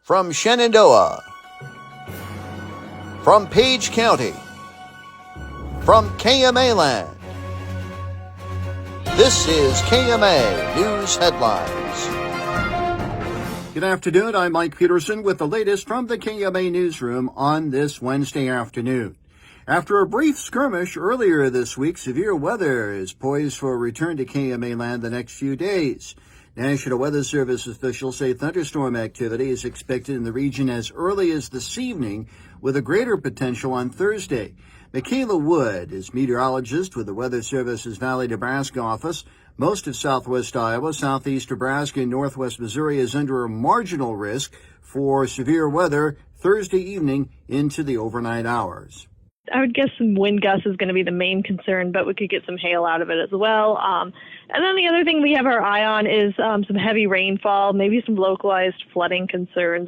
From Shenandoah, from Page County, from KMA land, this is KMA News Headlines. Good afternoon, I'm Mike Peterson with the latest from the KMA newsroom on this Wednesday afternoon. After a brief skirmish earlier this week, severe weather is poised for a return to KMA land the next few days. National Weather Service officials say thunderstorm activity is expected in the region as early as this evening, with a greater potential on Thursday. Michaela Wood is meteorologist with the Weather Service's Valley, Nebraska office. Most of southwest Iowa, southeast Nebraska, and northwest Missouri is under a marginal risk for severe weather Thursday evening into the overnight hours. I would guess some wind gusts is going to be the main concern, but we could get some hail out of it as well. And then the other thing we have our eye on is some heavy rainfall, maybe some localized flooding concerns.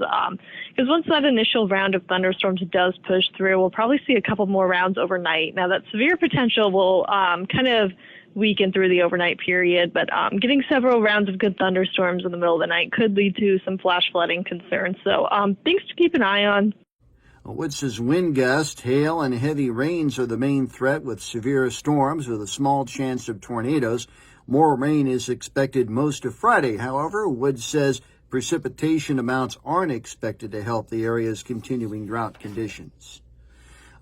Because once that initial round of thunderstorms does push through, we'll probably see a couple more rounds overnight. Now, that severe potential will kind of weaken through the overnight period, but getting several rounds of good thunderstorms in the middle of the night could lead to some flash flooding concerns. So things to keep an eye on. Wood says wind gusts, hail, and heavy rains are the main threat, with severe storms with a small chance of tornadoes. More rain is expected most of Friday. However, Wood says precipitation amounts aren't expected to help the area's continuing drought conditions.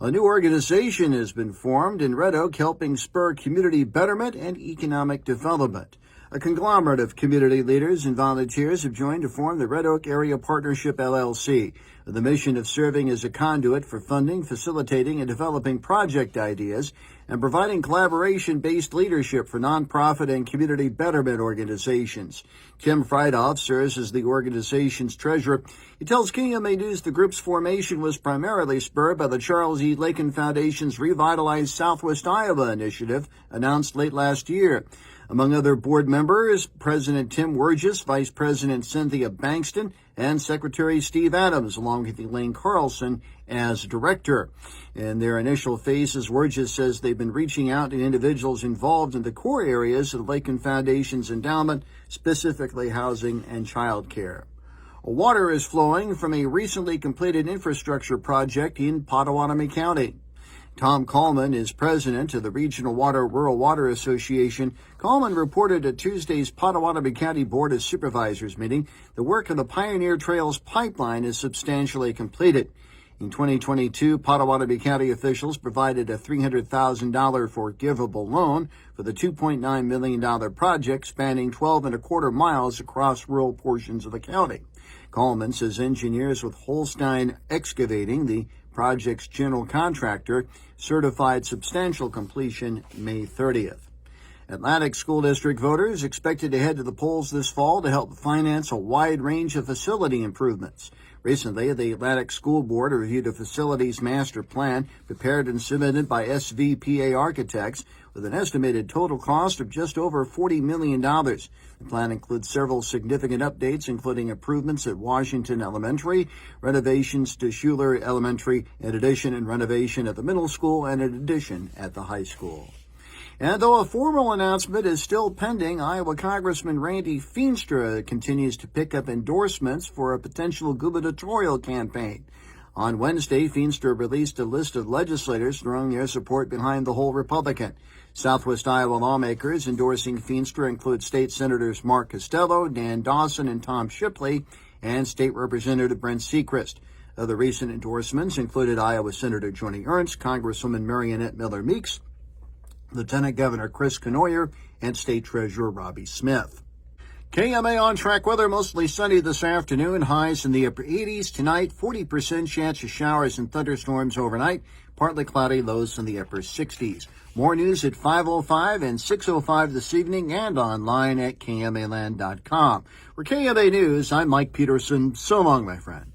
A new organization has been formed in Red Oak, helping spur community betterment and economic development. A conglomerate of community leaders and volunteers have joined to form the Red Oak Area Partnership, LLC, with the mission of serving as a conduit for funding, facilitating, and developing project ideas, and providing collaboration-based leadership for nonprofit and community betterment organizations. Tim Friedhoff serves as the organization's treasurer. He tells KMA News the group's formation was primarily spurred by the Charles E. Lakin Foundation's Revitalize Southwest Iowa initiative, announced late last year. Among other board members, President Tim Wurgis, Vice President Cynthia Bankston, and Secretary Steve Adams, along with Elaine Carlson as director. In their initial phases, Wurgis says they've been reaching out to individuals involved in the core areas of the Lakin Foundation's endowment, specifically housing and child care. Water is flowing from a recently completed infrastructure project in Pottawatomie County. Tom Coleman is president of the Regional Rural Water Association. Coleman reported at Tuesday's Pottawatomie County Board of Supervisors meeting the work of the Pioneer Trails pipeline is substantially completed. In 2022, Pottawatomie County officials provided a $300,000 forgivable loan for the $2.9 million project spanning 12.25 miles across rural portions of the county. Coleman says engineers with Holstein Excavating, the project's general contractor, certified substantial completion May 30th. Atlantic School District voters expected to head to the polls this fall to help finance a wide range of facility improvements. Recently, the Atlantic School Board reviewed a facilities master plan prepared and submitted by SVPA architects with an estimated total cost of just over $40 million. The plan includes several significant updates, including improvements at Washington Elementary, renovations to Schuler Elementary, an addition and renovation at the middle school, and an addition at the high school. And though a formal announcement is still pending, Iowa Congressman Randy Feenstra continues to pick up endorsements for a potential gubernatorial campaign. On Wednesday, Feenstra released a list of legislators throwing their support behind the whole Republican. Southwest Iowa lawmakers endorsing Feenstra include State Senators Mark Costello, Dan Dawson, and Tom Shipley, and State Representative Brent Sechrist. Other recent endorsements included Iowa Senator Joni Ernst, Congresswoman Marionette Miller-Meeks, Lieutenant Governor Chris Conoyer, and State Treasurer Robbie Smith. KMA on-track weather, mostly sunny this afternoon, highs in the upper 80s. Tonight, 40% chance of showers and thunderstorms overnight, partly cloudy, lows in the upper 60s. More news at 5:05 and 6:05 this evening and online at KMAland.com. For KMA News, I'm Mike Peterson. So long, my friend.